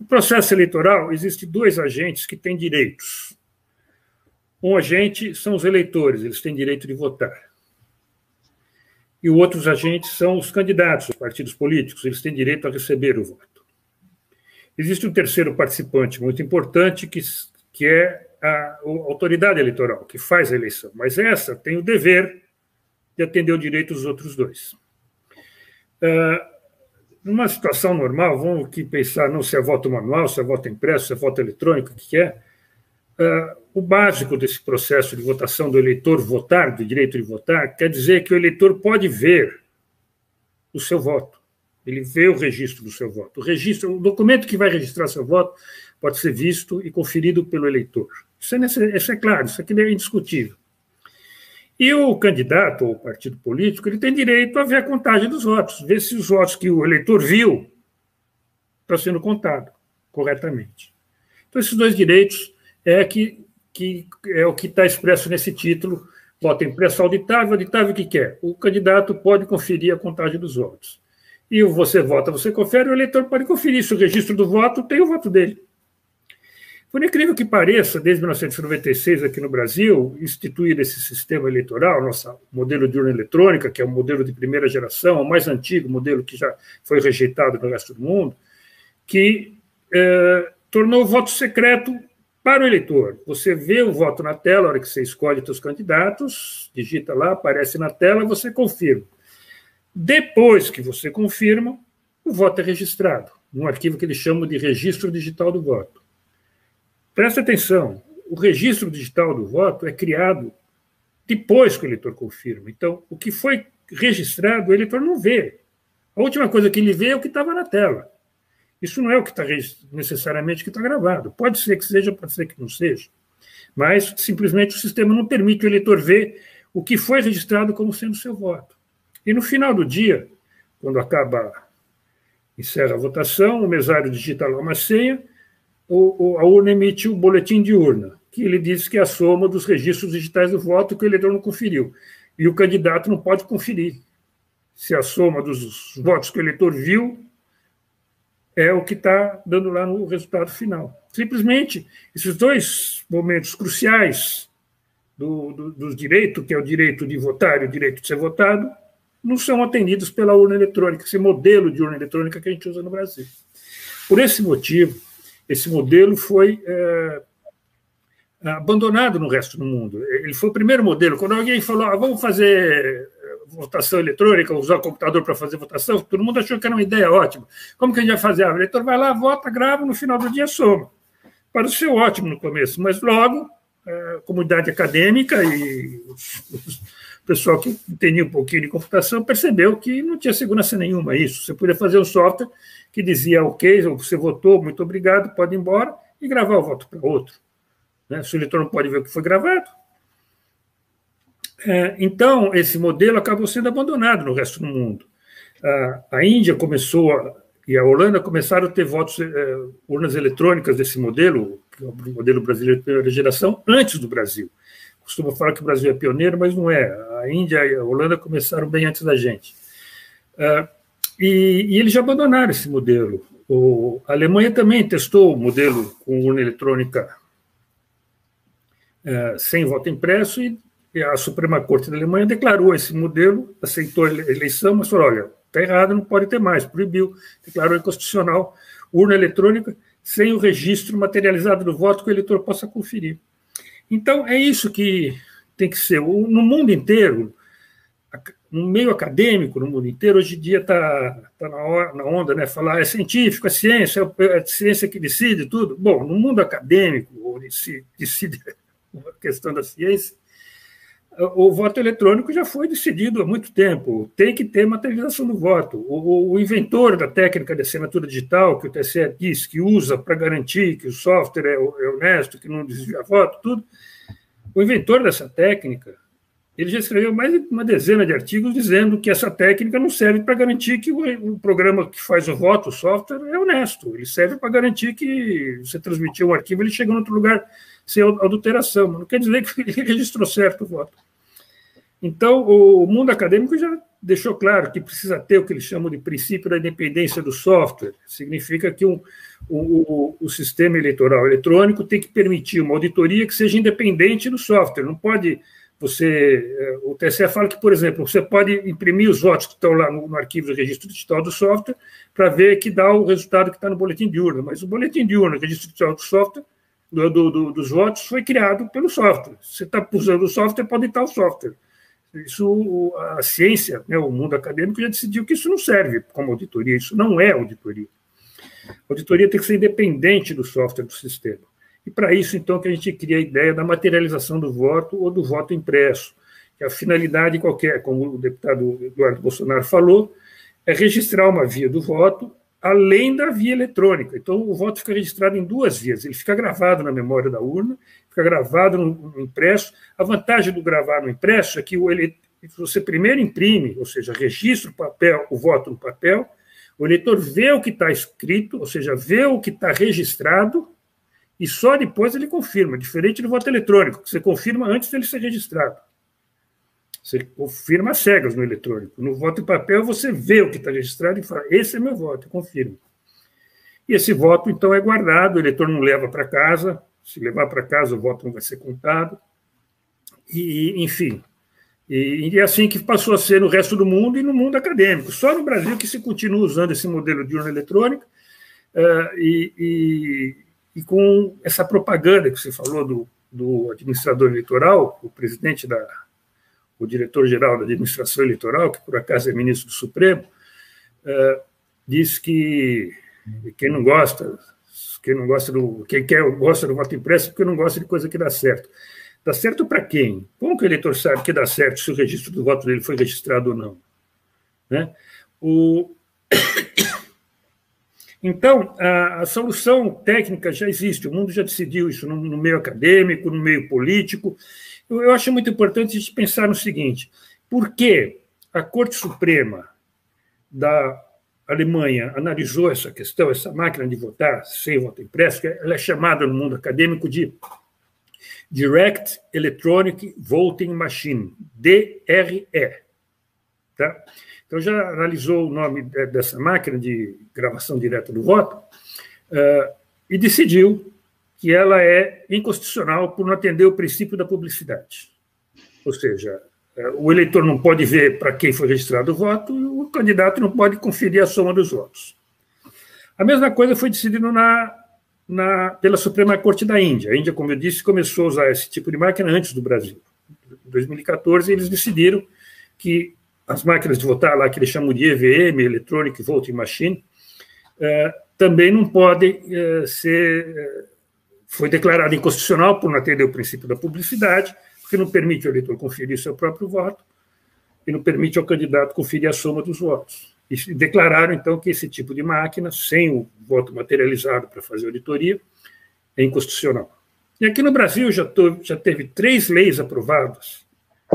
No processo eleitoral, existem dois agentes que têm direitos. Um agente são os eleitores, eles têm direito de votar. E os outros agentes são os candidatos, os partidos políticos, eles têm direito a receber o voto. Existe um terceiro participante muito importante, que é a autoridade eleitoral, que faz a eleição, mas essa tem o dever de atender o direito dos outros dois. Numa situação normal, vamos aqui pensar não se é voto manual, se é voto impresso, se é voto eletrônico, o que é. O básico desse processo de votação do eleitor votar, do direito de votar, quer dizer que o eleitor pode ver o seu voto. Ele vê o registro do seu voto. O documento que vai registrar seu voto pode ser visto e conferido pelo eleitor. Isso é claro, isso aqui é indiscutível. E o candidato ou o partido político ele tem direito a ver a contagem dos votos, ver se os votos que o eleitor viu estão sendo contados corretamente. Então, esses dois direitos que é o que está expresso nesse título, voto impresso auditável. Auditável o que é? O candidato pode conferir a contagem dos votos. E você vota, você confere, o eleitor pode conferir se o registro do voto tem o voto dele. Por incrível que pareça, desde 1996 aqui no Brasil, instituído esse sistema eleitoral, nosso modelo de urna eletrônica, que é um modelo de primeira geração, o mais antigo modelo que já foi rejeitado no resto do mundo, que tornou o voto secreto para o eleitor. Você vê o voto na tela, a hora que você escolhe os seus candidatos, digita lá, aparece na tela, você confirma. Depois que você confirma, o voto é registrado, num arquivo que eles chamam de registro digital do voto. Presta atenção, o registro digital do voto é criado depois que o eleitor confirma. Então, o que foi registrado, o eleitor não vê. A última coisa que ele vê é o que estava na tela. Isso não é o que está necessariamente que está gravado. Pode ser que seja, pode ser que não seja. Mas, simplesmente, o sistema não permite o eleitor ver o que foi registrado como sendo seu voto. E, no final do dia, quando encerra a votação, o mesário digita lá uma senha, a urna emite o boletim de urna, que ele diz que é a soma dos registros digitais do voto que o eleitor não conferiu. E o candidato não pode conferir se a soma dos votos que o eleitor viu é o que está dando lá no resultado final. Simplesmente, esses dois momentos cruciais do direito, que é o direito de votar e o direito de ser votado, não são atendidos pela urna eletrônica, esse modelo de urna eletrônica que a gente usa no Brasil. Por esse motivo, esse modelo foi abandonado no resto do mundo. Ele foi o primeiro modelo. Quando alguém falou, vamos fazer votação eletrônica, usar o computador para fazer votação, todo mundo achou que era uma ideia ótima. Como que a gente vai fazer? O eleitor vai lá, vota, grava, no final do dia soma. Pareceu ótimo no começo, mas logo a comunidade acadêmica e o pessoal que entendia um pouquinho de computação percebeu que não tinha segurança nenhuma isso. Você podia fazer um software que dizia ok, você votou, muito obrigado, pode ir embora, e gravar o voto para outro. Se o eleitor não pode ver o que foi gravado. Então, esse modelo acabou sendo abandonado no resto do mundo. A Índia e a Holanda começaram a ter urnas eletrônicas desse modelo, que é o modelo brasileiro de primeira geração, antes do Brasil. Costumo falar que o Brasil é pioneiro, mas não é. A Índia e a Holanda começaram bem antes da gente. E eles já abandonaram esse modelo. A Alemanha também testou o modelo com urna eletrônica sem voto impresso e a Suprema Corte da Alemanha declarou esse modelo, aceitou a eleição, mas falou, olha, está errado, não pode ter mais, proibiu, declarou inconstitucional urna eletrônica sem o registro materializado do voto que o eleitor possa conferir. Então, é isso que tem que ser. No mundo inteiro, no meio acadêmico, no mundo inteiro, hoje em dia está na onda, né? Falar é científico, é a ciência que decide tudo. Bom, no mundo acadêmico, onde se decide a questão da ciência, o voto eletrônico já foi decidido há muito tempo. Tem que ter materialização do voto. O inventor da técnica de assinatura digital, que o TSE diz que usa para garantir que o software é honesto, que não desvia voto, tudo, o inventor dessa técnica, ele já escreveu mais de uma dezena de artigos dizendo que essa técnica não serve para garantir que o programa que faz o voto, o software, é honesto. Ele serve para garantir que você transmitiu um arquivo, ele chega em outro lugar sem adulteração. Não quer dizer que ele registrou certo o voto. Então, o mundo acadêmico já deixou claro que precisa ter o que eles chamam de princípio da independência do software. Significa que o sistema eleitoral eletrônico tem que permitir uma auditoria que seja independente do software. Não pode você... O TSE fala que, por exemplo, você pode imprimir os votos que estão lá no arquivo do registro digital do software para ver que dá o resultado que está no boletim de urna. Mas o boletim de urna, o registro digital do software, dos votos, foi criado pelo software. Você está usando o software, pode estar o software. Isso, a ciência, né, o mundo acadêmico já decidiu que isso não serve como auditoria, isso não é auditoria. A auditoria tem que ser independente do software do sistema. E para isso, então, que a gente cria a ideia da materialização do voto ou do voto impresso, que a finalidade qualquer, como o deputado Eduardo Bolsonaro falou, é registrar uma via do voto além da via eletrônica. Então, o voto fica registrado em duas vias. Ele fica gravado na memória da urna, fica gravado no impresso. A vantagem do gravar no impresso é que você primeiro imprime, ou seja, registra o papel, o voto no papel, o eleitor vê o que está escrito, ou seja, vê o que está registrado, e só depois ele confirma, diferente do voto eletrônico, que você confirma antes dele ser registrado. Você confirma às cegas no eletrônico. No voto em papel, você vê o que está registrado e fala, esse é meu voto, eu confirmo. E esse voto, então, é guardado, o eleitor não leva para casa, se levar para casa, o voto não vai ser contado. E, enfim, e é assim que passou a ser no resto do mundo e no mundo acadêmico. Só no Brasil que se continua usando esse modelo de urna eletrônica e com essa propaganda que você falou do administrador eleitoral, o presidente o diretor-geral da administração eleitoral, que por acaso é ministro do Supremo, diz que quem gosta do voto impresso é porque não gosta de coisa que dá certo. Dá certo para quem? Como que o eleitor sabe que dá certo se o registro do voto dele foi registrado ou não? Né? Então, a solução técnica já existe, o mundo já decidiu isso no meio acadêmico, no meio político. Eu acho muito importante a gente pensar no seguinte: por que a Corte Suprema da Alemanha analisou essa questão, essa máquina de votar sem voto impresso, que ela é chamada no mundo acadêmico de Direct Electronic Voting Machine, DRE. Tá? Então, já analisou o nome dessa máquina de gravação direta do voto e decidiu que ela é inconstitucional por não atender o princípio da publicidade. Ou seja, o eleitor não pode ver para quem foi registrado o voto e o candidato não pode conferir a soma dos votos. A mesma coisa foi decidido pela Suprema Corte da Índia. A Índia, como eu disse, começou a usar esse tipo de máquina antes do Brasil. Em 2014, eles decidiram que as máquinas de votar lá, que eles chamam de EVM, Electronic Voting Machine, também não podem ser... Foi declarada inconstitucional por não atender o princípio da publicidade, porque não permite ao eleitor conferir seu próprio voto e não permite ao candidato conferir a soma dos votos. E declararam, então, que esse tipo de máquina, sem o voto materializado para fazer auditoria, é inconstitucional. E aqui no Brasil já teve 3 leis aprovadas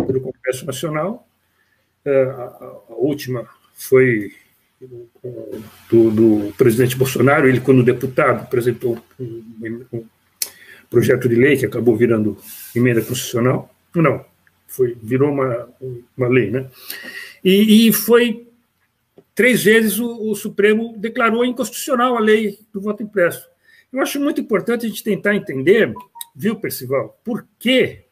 pelo Congresso Nacional. A última foi do presidente Bolsonaro. Ele, quando deputado, apresentou um projeto de lei que acabou virando emenda constitucional. Não, virou uma lei, né? E foi 3 vezes o Supremo declarou inconstitucional a lei do voto impresso. Eu acho muito importante a gente tentar entender, viu, Percival, por que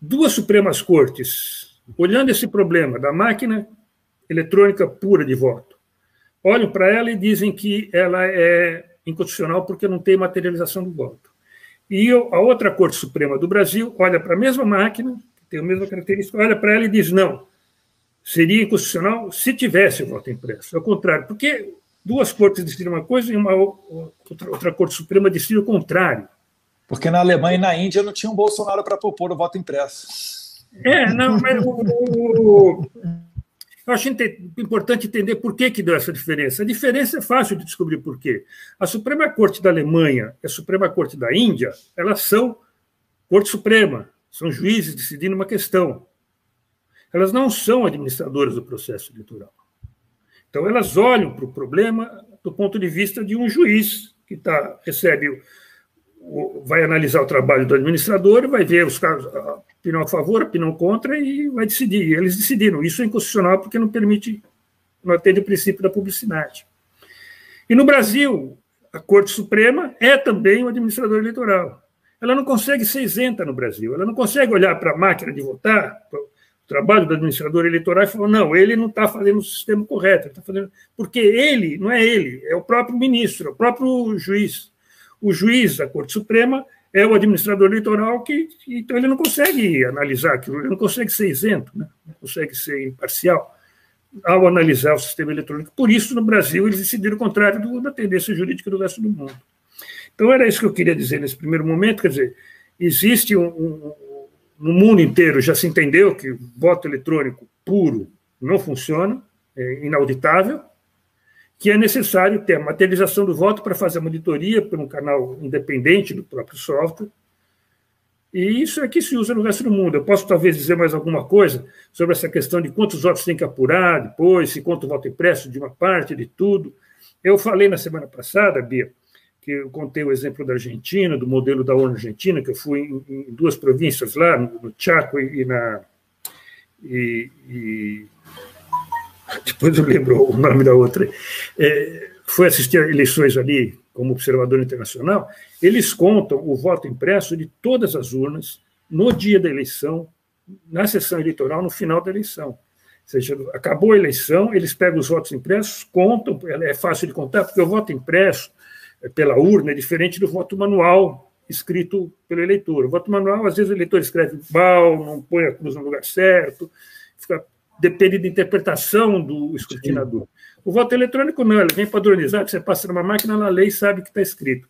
2 Supremas Cortes, olhando esse problema da máquina eletrônica pura de voto, olham para ela e dizem que ela é inconstitucional porque não tem materialização do voto. E a outra Corte Suprema do Brasil olha para a mesma máquina, que tem a mesma característica, olha para ela e diz, não, seria inconstitucional se tivesse o voto impresso. Ao contrário, porque 2 cortes decidem uma coisa e uma outra Corte Suprema decide o contrário. Porque na Alemanha e na Índia não tinha um Bolsonaro para propor o voto impresso. Não, mas eu acho importante entender por que deu essa diferença. A diferença é fácil de descobrir por quê. A Suprema Corte da Alemanha e a Suprema Corte da Índia, elas são Corte Suprema, são juízes decidindo uma questão. Elas não são administradoras do processo eleitoral. Então, elas olham para o problema do ponto de vista de um juiz que recebe vai analisar o trabalho do administrador e vai ver os casos, a opinião a favor, a opinião contra, e vai decidir. E eles decidiram. Isso é inconstitucional porque não atende o princípio da publicidade. E no Brasil, a Corte Suprema é também o administrador eleitoral. Ela não consegue ser isenta no Brasil. Ela não consegue olhar para a máquina de votar, para o trabalho do administrador eleitoral, e falar, não, ele não está fazendo o sistema correto. Ele está fazendo... Porque ele, não é ele, é o próprio ministro, é o próprio juiz. O juiz da Corte Suprema é o administrador eleitoral, então ele não consegue analisar aquilo, ele não consegue ser isento, né? Não consegue ser imparcial ao analisar o sistema eletrônico. Por isso, no Brasil, eles decidiram o contrário da tendência jurídica do resto do mundo. Então, era isso que eu queria dizer nesse primeiro momento. Quer dizer, existe no mundo inteiro, já se entendeu que o voto eletrônico puro não funciona, é inauditável, que é necessário ter a materialização do voto para fazer a monitoria por um canal independente do próprio software. E isso é que se usa no resto do mundo. Eu posso, talvez, dizer mais alguma coisa sobre essa questão de quantos votos tem que apurar depois, se conta o voto impresso de uma parte, de tudo. Eu falei na semana passada, Bia, que eu contei o exemplo da Argentina, do modelo da ONU Argentina, que eu fui em duas províncias lá, no Chaco depois eu lembro o nome da outra. Foi assistir a eleições ali como observador internacional. Eles contam o voto impresso de todas as urnas no dia da eleição, na sessão eleitoral, no final da eleição. Ou seja, acabou a eleição, eles pegam os votos impressos, contam, é fácil de contar, porque o voto impresso pela urna é diferente do voto manual escrito pelo eleitor. O voto manual, às vezes, o eleitor escreve mal, não põe a cruz no lugar certo, depende da interpretação do escrutinador. Sim. O voto eletrônico não, ele vem padronizado, você passa numa máquina, ela lê e sabe o que está escrito.